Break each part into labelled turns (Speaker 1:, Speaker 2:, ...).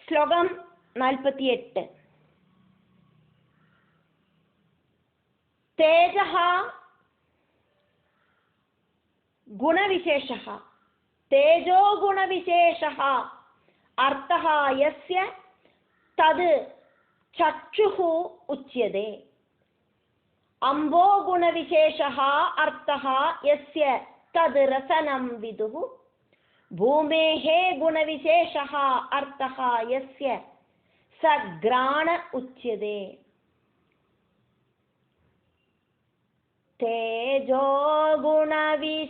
Speaker 1: ശ്ലോകം 48. തേജഃ ഗുണവിശേഷഃ തേജോ ഗുണവിശേഷഃ അർത്ഥഃ യസ്യ തത് ചക്ഷുഃ ഉച്യതേ. അംബോ ഗുണവിശേഷഃ അർത്ഥഃ യസ്യ തത് രസനം വിദുഃ. ഭൂമേഃ ഗുണവിശേഷഃ അർത്ഥഃ യസ്യ സ ഘ്രാണ ഉച്യതേ. തേജോ ഗുണവിശേഷോർത്തോ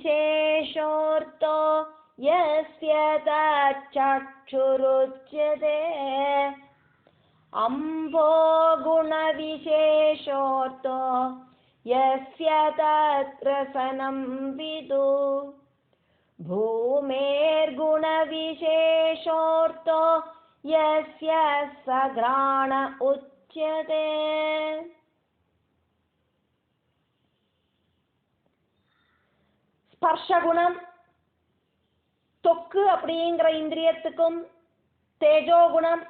Speaker 1: യസ്യ തച്ചക്ഷുരുച്യതേ. അംബോ ഗുണവിശേഷോർത്തോ യസ്യ തത്രസനം വിദുഃ. ഭൂമേർഗുണവിശേഷോർത്തോ യസ്യ സ ഘ്രാണ ഉച്യതേ. ஸ்பர்ஷகுணம் தொக்கு அப்படிங்கிற இந்திரியத்துக்கும், தேஜோ குணம்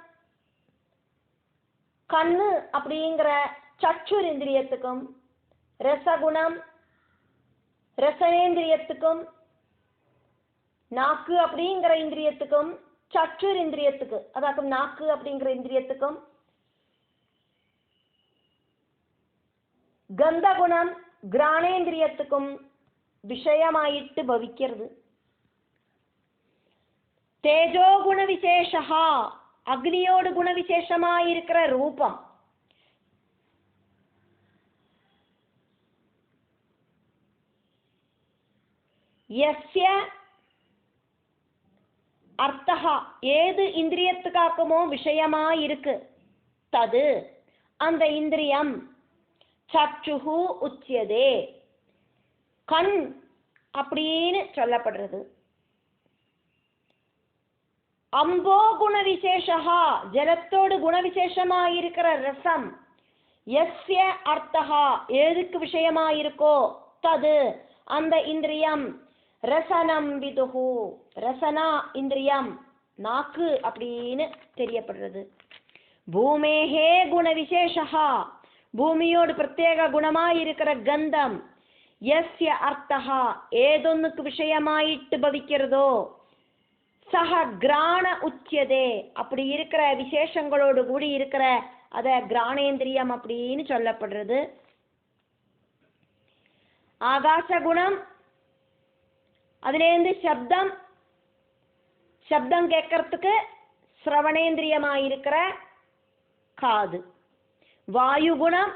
Speaker 1: கண்ணு அப்படிங்கிற சச்சுர் இந்திரியத்துக்கும், ரசகுணம் ரசனேந்திரியத்துக்கும், நாக்கு அப்படிங்கிற இந்திரியத்துக்கும், சச்சுர் இந்திரியத்துக்கு அதாவது நாக்கு அப்படிங்கிற இந்திரியத்துக்கும், கந்தகுணம் கிராணேந்திரியத்துக்கும் விஷயமாயிட்டு பவிக்கிறது. தேஜோ குணவிசேஷா அக்னியோடு குணவிசேஷமாயிருக்கிற ரூபம், யஸ்ய அர்த்தஹா ஏது இந்திரியத்துக்காக்குமோ விஷயமாயிருக்கு, தது அந்த இந்திரியம், சச்சுஹு உச்சியதே கண் அப்படின்னு சொல்லப்படுறது. அம்போ குணவிசேஷா ஜலத்தோடு குணவிசேஷமாயிருக்கிற ரசம், யஸ்ய அர்த்தஹா ஏதுக்கு விஷயமாயிருக்கோ, தது அந்த இந்திரியம், ரசனம் விதுஹு ரசனா இந்திரியம் நாக்கு அப்படின்னு தெரியப்படுறது. பூமேஹே குணவிசேஷா பூமியோடு பிரத்யேக குணமாயிருக்கிற கந்தம், யஸ்ய அர்த்தஹா ஏதொன்னுக்கு விஷயமாயிட்டு பவிக்கிறதோ, சஹ கிராண உச்சியதே அப்படி இருக்கிற விசேஷங்களோடு கூடி இருக்கிற அத கிராணேந்திரியம் அப்படின்னு சொல்லப்படுறது. ஆகாச குணம் அதுலேருந்து சப்தம், சப்தம் கேட்கறதுக்கு சிரவணேந்திரியமாயிருக்கிற காது. வாயு குணம்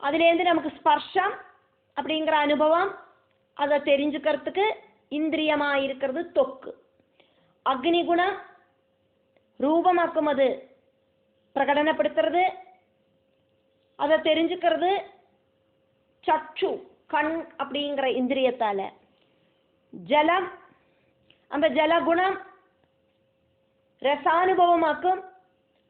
Speaker 1: அதுலேருந்து நமக்கு ஸ்பர்ஷம் அப்படிங்கிற அனுபவம், அதை தெரிஞ்சுக்கிறதுக்கு இந்திரியமாயிருக்கிறது தொக்கு. அக்னி குணம் ரூபமாக்கும், அது பிரகடனப்படுத்துறது, அதை தெரிஞ்சுக்கிறது சச்சு கண் அப்படிங்கிற இந்திரியத்தால. ஜலம் அந்த ஜலகுணம் ரசானுபவமாக்கும்,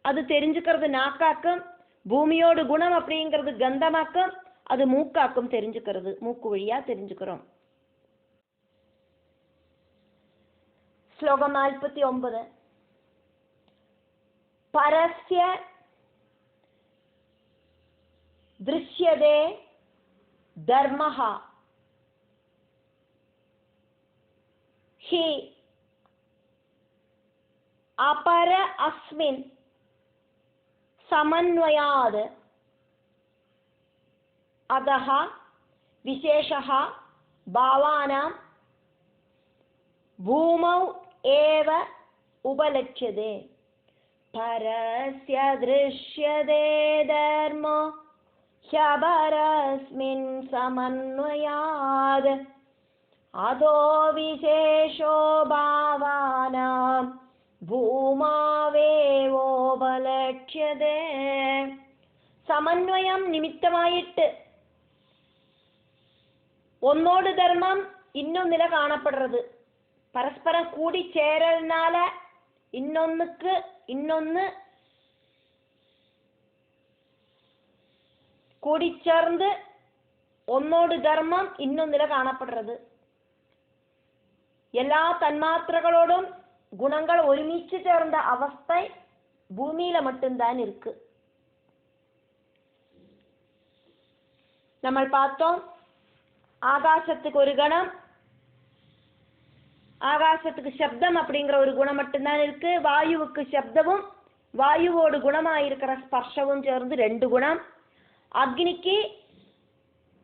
Speaker 1: அது தெரிஞ்சுக்கிறது நாக்காக்கும். பூமியோடு குணம் அப்படிங்கிறது கந்தமாக்கும், அது மூக்காக்கும் தெரிஞ்சுக்கிறது, மூக்கு வழியா தெரிஞ்சுக்கிறோம். ஸ்லோகம் 49. பரஸ்ய திருஷ்யதே தர்மஹ ஹி அபர அஸ்மின் சமன்வயாத் அதஹ விசேஷஹ பாவானாம் பூமௌ ஏவ உபலட்சியதே. பரஸ்ய திருஷ்யதே தர்மோ ஹ்யபரஸ்மின் சமன்வயாத் அதோ விசேஷோ பாவானாம் பூமாவேவோபலட்சியதே. சமன்வயம் நிமித்தமாயிட்டு ஒன்னோடு தர்மம் இன்னொன்னுல காணப்படுறது. பரஸ்பரம் கூடி சேரனால இன்னொன்னுக்கு இன்னொன்னு கூடிச்சேர்ந்து ஒன்னோடு தர்மம் இன்னொன்னுல காணப்படுறது. எல்லா தன்மாத்திரங்களோடும் குணங்கள் ஒருமிச்சு சேர்ந்த அவஸ்தை பூமியில மட்டும்தான் இருக்கு. நம்ம பார்த்தோம், ஆகாசத்துக்கு ஒரு கணம், ஆகாசத்துக்கு சப்தம் அப்படிங்கிற ஒரு குணம் மட்டும்தான் இருக்கு. வாயுவுக்கு சப்தமும் வாயுவோடு குணமாயிருக்கிற ஸ்பர்ஷமும் சேர்ந்து 2 குணம். அக்னிக்கு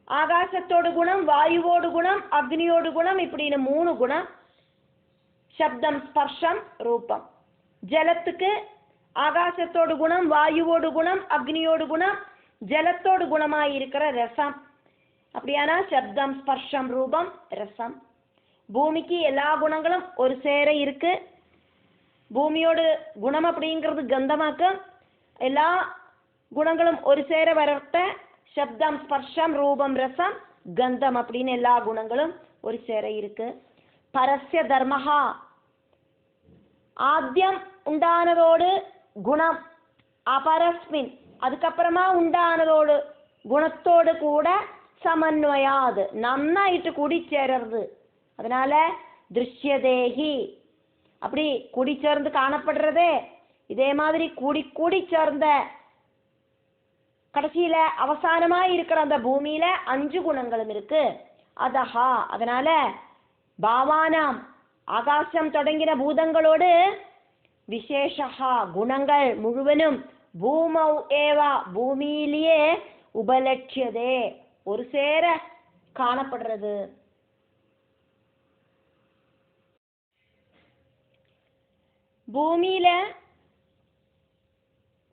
Speaker 1: ஆகாசத்தோடு குணம், வாயுவோடு குணம், அக்னியோடு குணம், இப்படின்னு 3 குணம். சப்தம், ஸ்பர்ஷம், ரூபம். ஜலத்துக்கு ஆகாசத்தோடு குணம், வாயுவோடு குணம், அக்னியோடு குணம், ஜலத்தோடு குணமாயிருக்கிற ரசம். அப்படியானா சப்தம், ஸ்பர்ஷம், ரூபம், ரசம். பூமிக்கு எல்லா குணங்களும் ஒரு சேர இருக்கு. பூமியோடு குணம் அப்படிங்கிறது கந்தமாக்கும். எல்லா குணங்களும் ஒரு சேர வரட்ட சப்தம், ஸ்பர்ஷம், ரூபம், ரசம், கந்தம் அப்படின்னு எல்லா குணங்களும் ஒரு சேர இருக்கு. பரஸ்ய தர்மஹா, ஆத்தியம் உண்டானதோடு குணம், அபரஸ்மின் அதுக்கப்புறமா உண்டானதோடு குணத்தோடு கூட சமன்வயாது நன்னாயிட்டு கூடி சேரறது. அதனால திருஷ்யதேகி, அப்படி கூடி சேர்ந்து காணப்படுறதே. இதே மாதிரி கூடி கூடி சேர்ந்த கடைசியில அவசானமா இருக்கிற அந்த பூமியில 5 குணங்களும் இருக்கு. அதஹா, அதனால பாவானாம், ஆகாசம் தொடங்கின பூதங்களோடு விசேஷா குணங்கள் முழுவதும் பூமௌ ஏவா பூமியிலேயே உபலட்சியதே ஒரு சேர காணப்படுறது. பூமியில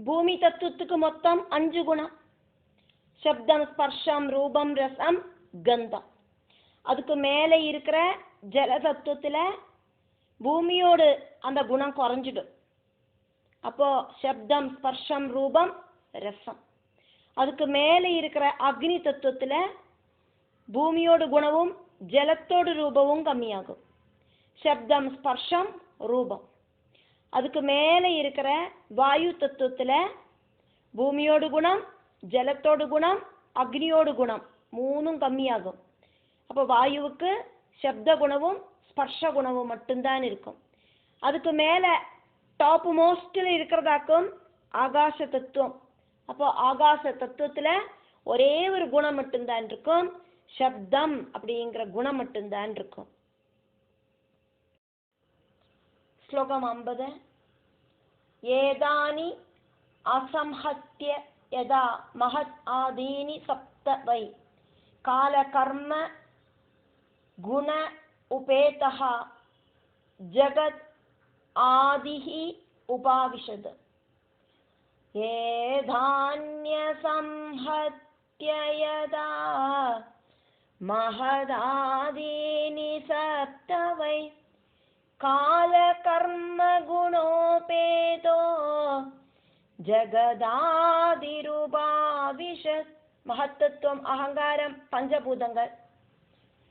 Speaker 1: பூமி தத்துவத்துக்கு மொத்தம் 5 குணம். சப்தம், ஸ்பர்ஷம், ரூபம், ரசம், கந்தம். அதுக்கு மேலே இருக்கிற ஜல தத்துவத்துல பூமியோடு அந்த குணம் குறைஞ்சிடும். அப்போ சப்தம், ஸ்பர்ஷம், ரூபம், ரசம். அதுக்கு மேலே இருக்கிற அக்னி தத்துவத்துல பூமியோடு குணமும் ஜலத்தோடு ரூபமும் கம்மியாகும். சப்தம், ஸ்பர்ஷம், ரூபம். அதுக்கு மேலே இருக்கிற வாயு தத்துவத்துல பூமியோடு குணம், ஜலத்தோடு குணம், அக்னியோடு குணம் 3ம் கம்மியாகும். அப்போ வாயுவுக்கு சப்த குணமும் ஸ்பர்ஷ குணமும் மட்டும்தான் இருக்கும். அதுக்கு மேல டாப் மோஸ்ட்ல இருக்கிறதாக்கும் ஆகாச தத்துவம். அப்போ ஆகாச தத்துவத்துல ஒரே ஒரு குணம் மட்டும்தான் இருக்கும், சப்தம் அப்படிங்கிற குணம் மட்டும்தான் இருக்கும். ஸ்லோகம் 50. ஏதானி அசம்ஹத்ய யதா மஹத் ஆதீனி சப்த வை கால கர்ம குண உபேதஹ ஜகத் ஆதிஹி உபாவிஷத். ஏதான்ய சம்ஹத்ய யதா மஹதாதீனி சப்த வை கால கர்ம குணோபேதோ ஜகதாதிருபாவிஷத். மகத்தத்துவம், அகங்காரம், பஞ்சபூதங்கள்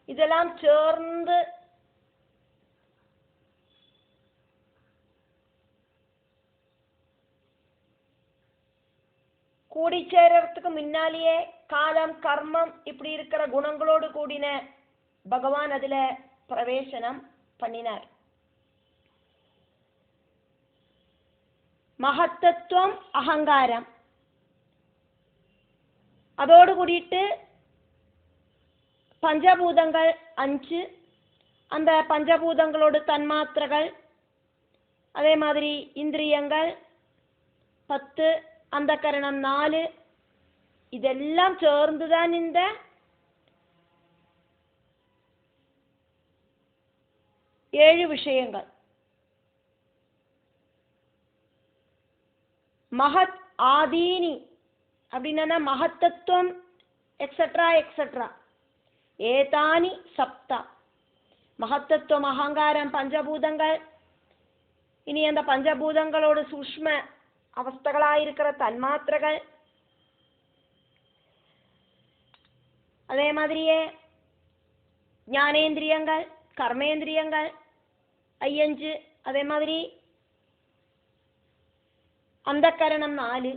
Speaker 1: இதெல்லாம் சேர்ந்து கூடி சேரறதுக்கு முன்னாலேயே காலம், கர்மம் இப்படி இருக்கிற குணங்களோடு கூடின பகவான் அதுல பிரவேசனம் பண்ணினார். மகத்தத்துவம், அகங்காரம் அதோடு கூடிட்டு பஞ்சபூதங்கள் 5, அந்த பஞ்சபூதங்களோடு தன்மாத்திரைகள், அதே மாதிரி இந்திரியங்கள் 10, அந்த கரணம் 4, இதெல்லாம் சேர்ந்துதான் இந்த ஏழு விஷயங்கள். மகத் ஆதீனி அப்படின்னா மகத்தத்துவம் எக்ஸெட்ரா எக்ஸெட்ரா. ஏதானி சப்தா, மகத்தத்துவம், அகங்காரம், பஞ்சபூதங்கள். இனி அந்த பஞ்சபூதங்களோடு சூஷ்ம அவஸ்தைகளாயிருக்கிற தன்மாத்திரைகள், அதே மாதிரியே ஞானேந்திரியங்கள், கர்மேந்திரியங்கள் 5, அதே மாதிரி அந்த கரணம் 4,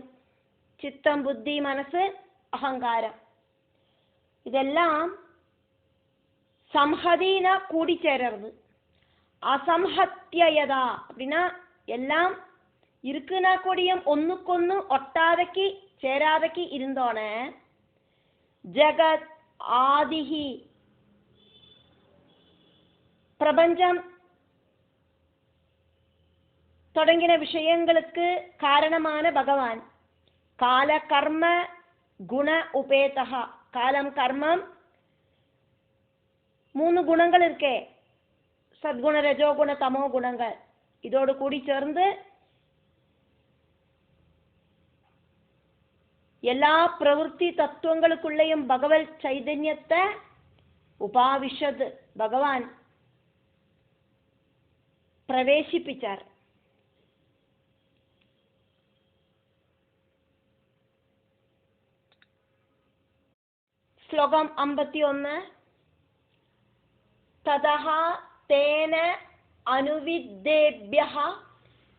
Speaker 1: சித்தம், புத்தி, மனசு, அகங்காரம். இதெல்லாம் சம்ஹதினா கூடி சேரறது. அசம்ஹத்யயதா அப்படின்னா எல்லாம் இருக்குன்னா கூடியும் ஒன்னுக்கொன்னு ஒட்டாதக்கி சேராதக்கி இருந்தோன ஜகத் ஆதிஹி பிரபஞ்சம் தொடங்கின விஷயங்களுக்கு காரணமான பகவான் கால கர்ம குண உபேதா காலம் கர்மம் 3 குணங்கள் இருக்கே சத்குண ரஜோகுண தமோ குணங்கள் இதோடு கூடி சேர்ந்து எல்லா பிரவൃத்தி தத்துவங்களுக்குள்ளேயும் பகவத் சைதன்யத்தை உபாவிஷத் பகவான் பிரவேசிப்பிச்சார். ശ്ലോകം 51 തതഃ തേന അനുവിദ്ദേഭ്യഃ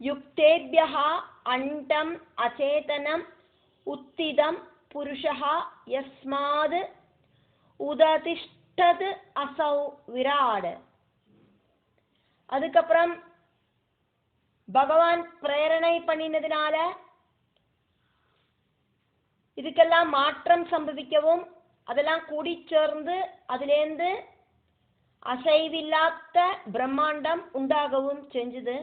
Speaker 1: യുക്തേഭ്യഃ അണ്ഡം അചേതനം ഉത്തിതം പുരുഷഃ യസ്മാത് உததிஷ்டது அசௌ விராட். அதுக்கப்புறம் பகவான் பிரேரணை பண்ணினதுனால இதுக்கெல்லாம் மாற்றம் சம்பவிக்கவும் அதெல்லாம் கூடி சேர்ந்து அதிலேந்து அசைவில்லாத பிரம்மாண்டம் உண்டாகவும் செஞ்சது.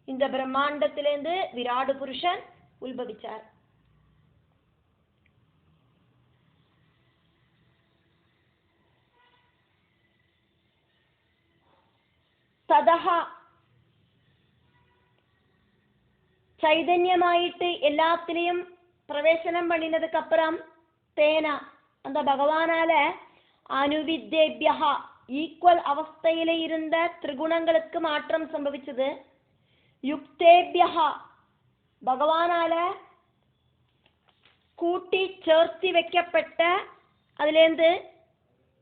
Speaker 1: இந்த பிரம்மாண்டத்திலேந்து விராடு புருஷன் உல்பவிச்சார். ததஹா சைதன்யமாயிட்டு எல்லாத்திலையும் பிரவேசனம் பண்ணினதுக்கு அப்புறம் தேனா அந்த பகவானால அனுவித்தேபியா ஈக்குவல் அவஸ்தையில இருந்த திரிகுணங்களுக்கு மாற்றம் சம்பவிச்சது. யுக்தேபியா பகவானால கூட்டி சேர்த்தி வைக்கப்பட்ட அதிலேந்து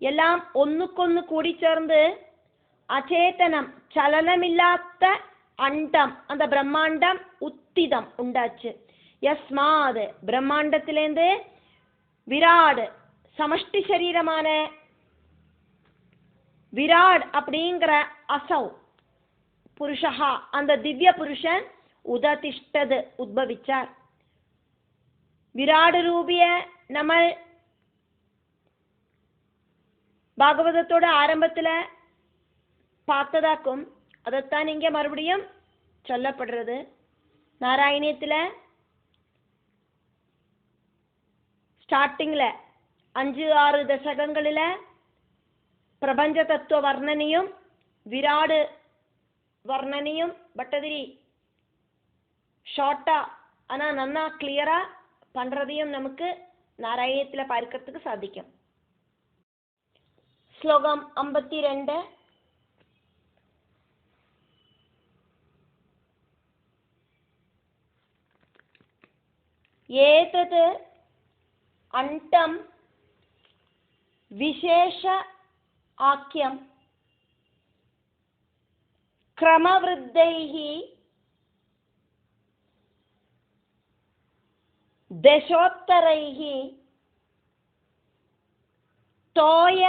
Speaker 1: எல்லாம் ஒன்னுக்கொன்னு கூடி சேர்ந்து அச்சேதனம் சலனமில்லாத அண்டம் அந்த பிரம்மாண்டம் உத்திதம் உண்டாச்சு. யஸ்மாத் பிரம்மாண்டத்திலேந்து விராட் சமஷ்டி சரீரமான விராட் அப்படிங்கிற அசௌ புருஷா அந்த திவ்ய புருஷன் உததிஷ்டது உத்பவிச்சார். விராடு ரூபிய நம்ம பாகவதத்தோட ஆரம்பத்துல பார்த்ததாக்கும் அதைத்தான் இங்க மறுபடியும் சொல்லப்படுறது. நாராயணியத்துல ஸ்டார்டிங்ல 5-6 தசகங்களில பிரபஞ்ச தத்துவ வர்ணனையும் விராடு வர்ணனையும் பட்டதிரி ஷார்ட்டா ஆனா நன்னா கிளியரா பண்றதையும் நமக்கு நாராயணத்துல பார்க்கிறதுக்கு சாதிக்கும். ஸ்லோகம் 52 ஏதத் அண்டம் விசேஷ ஆக்கியம் கிரமவிருத்தைஹி தசோத்தரைஹி தோய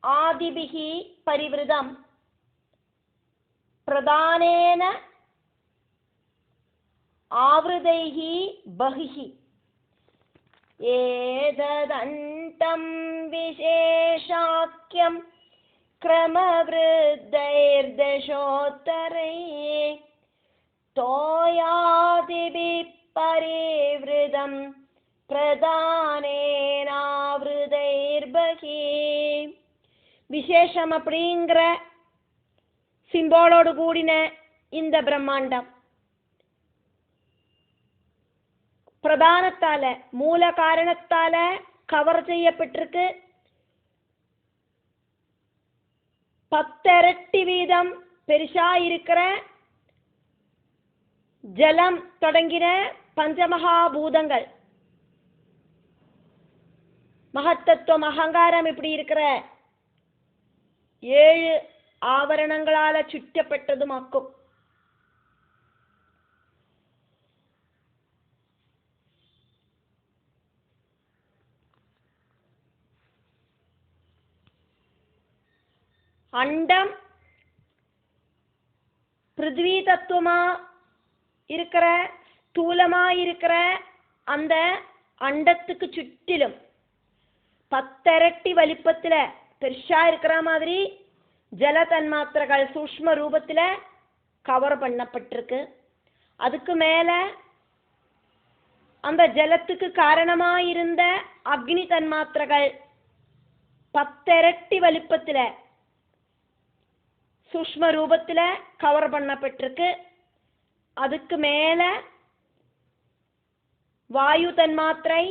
Speaker 1: ஆதிபிஹி பரிவிருதம் பிரதானேன ஆவ்ருதைஹி பஹிஹி. ஏததண்டம் விசேஷாக்கியம் கிரமவிருத்தைர்தசோத்தரைஹி தோயாதிபிஹி பரிவிருதம் பிரதானேனாவ்ருதைர்பஹி. விசேஷம் அப்படிங்கிற சிம்போலோடு கூடின இந்த பிரம்மாண்டம் பிரதானத்தால மூல காரணத்தால கவர் செய்யப்பட்டிருக்கு. 10 இரட்டி வீதம் பெருசா இருக்கிற ஜலம் தொடங்கின பஞ்சமகாபூதங்கள் மகத்தத்துவம் அகங்காரம் இப்படி இருக்கிற 7 ஆவரணங்களால சுற்றப்பட்டதுமாக்கும். அண்டம் பிருத்வி தத்துவமா இருக்கிற ஸ்தூலமா இருக்கிற அந்த அண்டத்துக்கு சுற்றிலும் 10 இரட்டி வலிப்பத்துல பெருசா இருக்கிற மாதிரி ஜல தன்மாத்திரைகள் சூஷ்ம ரூபத்துல கவர் பண்ணப்பட்டிருக்கு. அதுக்கு மேல அந்த ஜலத்துக்கு காரணமா இருந்த அக்னி தன்மாத்திரைகள் 10 இரட்டி வலிப்பத்துல சூஷ்ம ரூபத்துல கவர் பண்ணப்பட்டிருக்கு. அதுக்கு மேல வாயு தன்மாத்திரை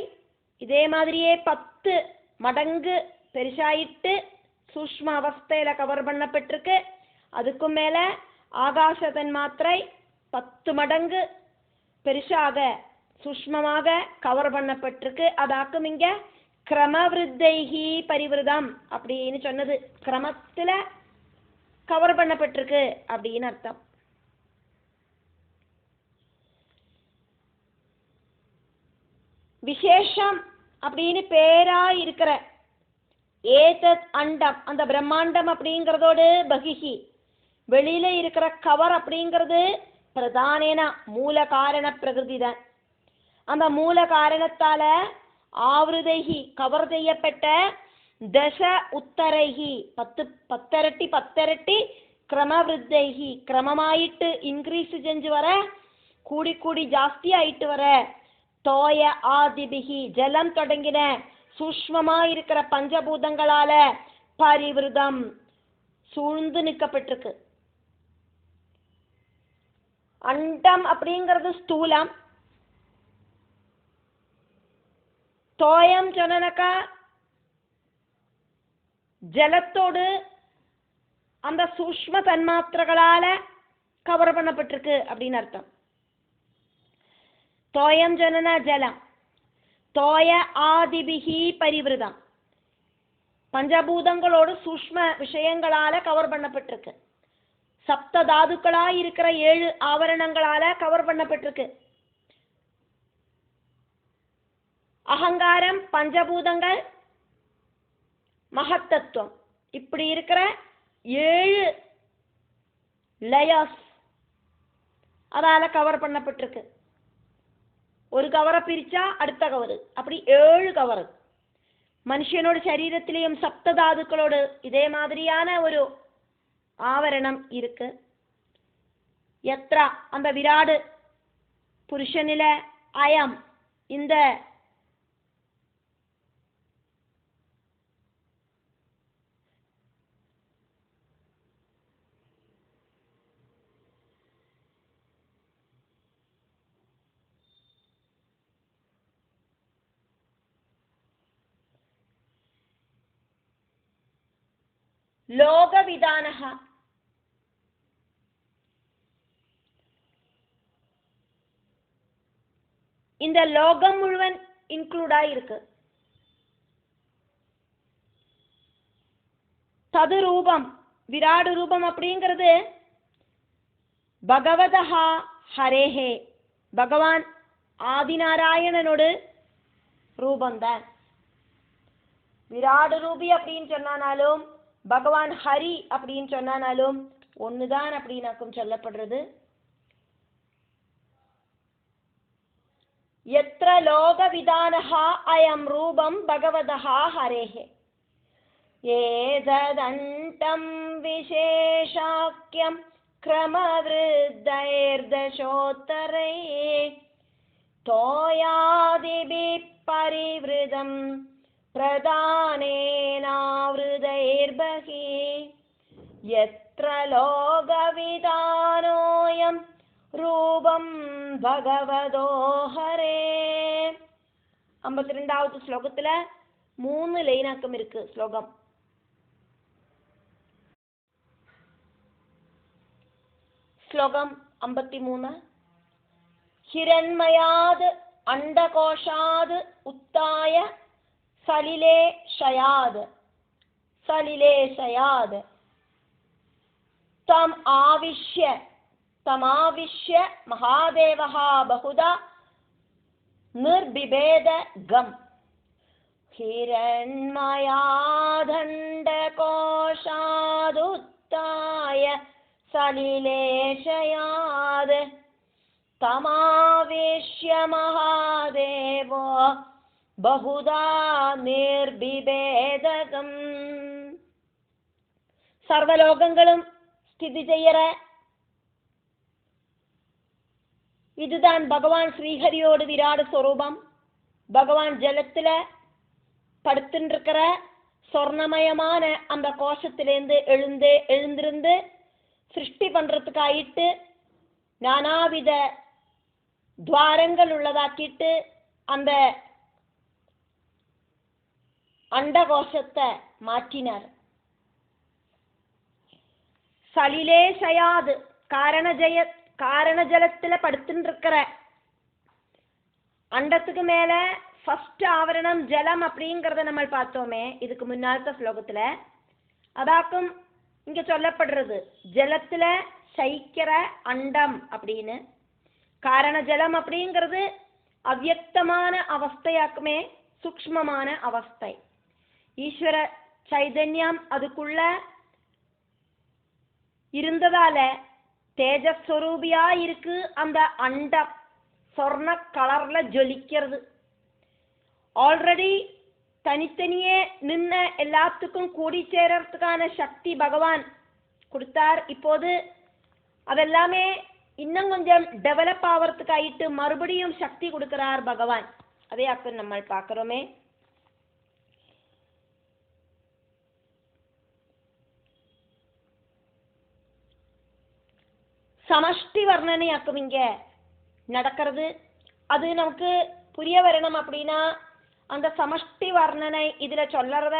Speaker 1: இதே மாதிரியே 10 மடங்கு பெருசாயிட்டு சூஷ்ம அவஸ்தையில கவர் பண்ணப்பட்டிருக்கு. அதுக்கு மேல ஆகாச தன்மாத்திரை 10 மடங்கு பெருசாக சூஷ்மமாக கவர் பண்ணப்பட்டிருக்கு. அதாக்கும் இங்க கிரமவிருத்தைஹி பரிவிருதம் அப்படின்னு சொன்னது. கிரமத்துல கவர் பண்ணப்பட்டிருக்கு அப்படின்னு அர்த்தம். விசேஷம் அப்படின்னு பேரா இருக்கிற ஏதத் அண்டம், அந்த பிரம்மாண்டம் அப்படிங்கிறதோடு பகிஹி வெளியில இருக்கிற கவர் அப்படிங்கிறது பிரதானேன மூல காரண பிரகிருதி தான். அந்த மூல காரணத்தால ஆவிருதைகி கவர் செய்யப்பட்ட தச உத்தரைகி 10 இரட்டி கிரமவிருத்தைகி கிரமமாயிட்டு இன்க்ரீஸ் செஞ்சு வர கூடி கூடி ஜாஸ்தி ஆயிட்டு வர தோய ஆதிபிகி ஜலம் தொடங்கின சூஷ்மமா இருக்கிற பஞ்சபூதங்களால பரிவிருதம் சூழ்ந்து நிற்கப்பட்டிருக்கு. அண்டம் அப்படிங்கிறது ஸ்தூலம். தோயம் சொன்னனக்கா ஜலத்தோடு அந்த சூஷ்ம தன்மாத்திரைகளால கவர் பண்ணப்பட்டிருக்கு அப்படின்னு அர்த்தம். தோயம் ஜனன ஜலம், தோய ஆதிபிகி பரிவிருதம் பஞ்சபூதங்களோடு சூஷ்ம விஷயங்களால கவர் பண்ணப்பட்டிருக்கு. சப்த தாதுக்களா இருக்கிற 7 ஆவரணங்களால கவர் பண்ணப்பட்டிருக்கு. அகங்காரம், பஞ்சபூதங்கள், மகத்தத்துவம் இப்படி இருக்கிற 7 லேயர்ஸ் அதால கவர் பண்ணப்பட்டிருக்கு. ஒரு கவரை பிரிச்சா அடுத்த கவரு, அப்படி 7 கவரு. மனுஷனோட சரீரத்திலேயும் சப்த தாதுக்களோடு இதே மாதிரியான ஒரு ஆவரணம் இருக்கு. எத்ரா அந்த விராடு புருஷனில அயம் இந்த லோகவிதானஹ இந்த லோகம் முழுவன் இன்க்ளூடா இருக்கு. தது ரூபம் விராடு ரூபம் அப்படிங்கிறது பகவதஹா ஹரேஹே பகவான் ஆதிநாராயணனோடு ரூபந்தான். விராடு ரூபி அப்படின்னு சொன்னாலும் பகவான் ஹரி அப்படின்னு சொன்னாலும் ஒண்ணுதான் அப்படின்னாக்கும் சொல்லப்படுறது. எத்ர லோக விதானஹா அயம் ரூபம் பகவதஹா ஹரேஹே ஏததண்டம் விசேஷாக்யம் கிரமவிருத்தைர்தசோத்தரை தோயாதிபி பரிவிருதம் பிரதானேனாவ்ருதைர்பகி யத்ர லோகவிதானோயம் ரூபம் பகவதோ ஹரே. 52வது ஸ்லோகத்துல 3 லைனாக்கம் இருக்கு. ஸ்லோகம் ஸ்லோகம் 53. ஹிரண்மயாத் அண்டகோஷாத் உத்தாய சலிலே ஷயாத் தமாவிஷ்ய மகாதேவஹ பகுதா நிர்பிபேத கம். ஹிரண்மயாதண்டகோஷாத் உத்தாய சலிலேஷயாத் தமாவேஷ்ய மகாதேவோ பகுதா நிர்பிபேதகம். சர்வலோகங்களும் ஸ்திதி செய்யற இதுதான் பகவான் ஸ்ரீஹரியோடு விராட ஸ்வரூபம். பகவான் ஜலத்துல படுத்துருக்கிற சொர்ணமயமான அந்த கோஷத்திலேருந்து எழுந்திருந்து சிருஷ்டி பண்றதுக்காயிட்டு நானாவித துவாரங்கள் உள்ளதாக்கிட்டு அந்த அண்டகோஷத்தை மாற்றினார். சலிலேஷயாது காரண ஜலத்துல படுத்துருக்கிற அண்டத்துக்கு மேல ஃபர்ஸ்ட் ஆவரணம் ஜலம் அப்படிங்கறத நம்ம பார்த்தோமே இதுக்கு முன்னாத்த ஸ்லோகத்துல. அதாக்கும் இங்க சொல்லப்படுறது ஜலத்துல சைக்கிற அண்டம் அப்படின்னு. காரண ஜலம் அப்படிங்கிறது அவ்யக்தமான அவஸ்தையாக்குமே, சூக்ஷ்மமான அவஸ்தை. ஈஸ்வர சைதன்யம் அதுக்குள்ள இருந்ததால தேஜஸ்வரூபியா இருக்கு. அந்த அண்டம் சொர்ண கலர்ல ஜொலிக்கிறது. ஆல்ரெடி தனித்தனியே நின்ன எல்லாத்துக்கும் கூடி சேரறதுக்கான சக்தி பகவான் கொடுத்தார். இப்போது அதெல்லாமே இன்னும் கொஞ்சம் டெவலப் ஆகிறதுக்காயிட்டு மறுபடியும் சக்தி கொடுக்கிறார் பகவான். அதே அப்ப நம்ம பார்க்கிறோமே. சமஷ்டி வர்ணனையாக்கும் இங்க நடக்கிறது. அது நமக்கு புரிய வரணும் அப்படின்னா அந்த சமஷ்டி வர்ணனை இதுல சொல்லறத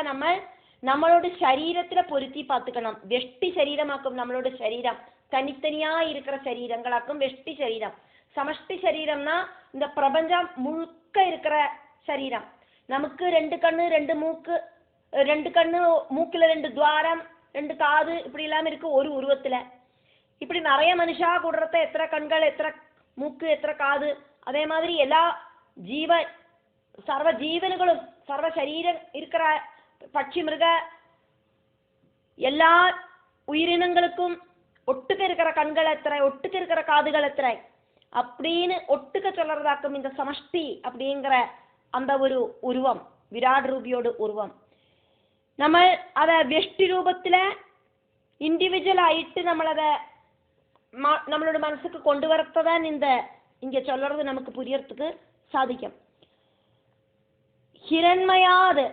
Speaker 1: நம்மளோட சரீரத்துல பொருத்தி பார்த்துக்கணும். வெஷ்டி சரீரமாக்கும் நம்மளோட சரீரம், தனித்தனியா இருக்கிற சரீரங்களாக்கும் வெஷ்டி சரீரம். சமஷ்டி சரீரம்னா இந்த பிரபஞ்சம் முழுக்க இருக்கிற சரீரம். நமக்கு 2 கண்ணு 2 மூக்கு, 2 கண்ணு மூக்குல 2 துவாரம் 2 காது இப்படி எல்லாம் இருக்கு ஒரு உருவத்துல. இப்படி நிறைய மனுஷா கூடுறத எத்தனை கண்கள் எத்தனை மூக்கு எத்தனை காது, அதே மாதிரி எல்லா சர்வ ஜீவன்களும் சர்வ சரீரம் இருக்கிற பட்சி மிருக எல்லா உயிரினங்களுக்கும் ஒட்டுக்க இருக்கிற கண்கள் எத்தனை, ஒட்டுக்க இருக்கிற காதுகள் எத்தனை அப்படின்னு ஒட்டுக்க சொல்றதாக்கும் இந்த சமஷ்டி அப்படிங்கிற அந்த ஒரு உருவம், விராட் ரூபியோட உருவம். நம்ம அத வெஷ்டி ரூபத்துல இண்டிவிஜுவல் ஆயிட்டு நம்மளோட மனசுக்கு கொண்டு வரத்தான் இங்க சொல்றது நமக்கு புரியறதுக்கு சாதிக்கும். ஹிரண்மயாது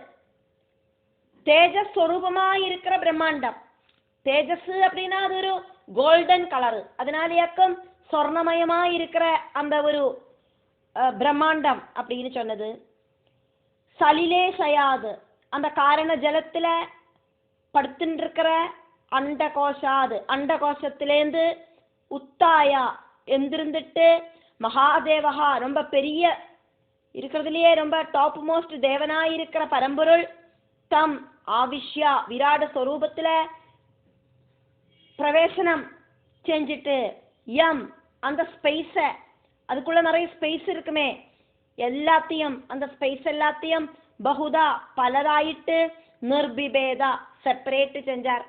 Speaker 1: தேஜஸ் ஸ்வரூபமா இருக்கிற பிரம்மாண்டம். தேஜஸ் அப்படின்னா அது ஒரு கோல்டன் கலரு, அதனாலேயாக்கும் சொர்ணமயமா இருக்கிற அந்த ஒரு பிரம்மாண்டம் அப்படின்னு சொன்னது. சலிலேஷயாது அந்த காரண ஜலத்துல படுத்துட்டு இருக்கிற அண்டகோஷாது அண்டகோஷத்திலேருந்து உத்தாயா எந்திருந்துட்டு மகாதேவகா ரொம்ப பெரிய இருக்கிறதுலயே ரொம்ப டாப் மோஸ்ட் தேவனா இருக்கிற பரம்பொருள் தம் ஆவிஷ்யா விராட ஸ்வரூபத்துல பிரவேசனம் செஞ்சுட்டு யம் அந்த ஸ்பேஸ அதுக்குள்ள நிறைய ஸ்பேஸ் இருக்குமே எல்லாத்தையும் அந்த ஸ்பேஸ் எல்லாத்தையும் பகுதா பலதாயிட்டு நிர்பிபேதா செப்பரேட் செஞ்சார்.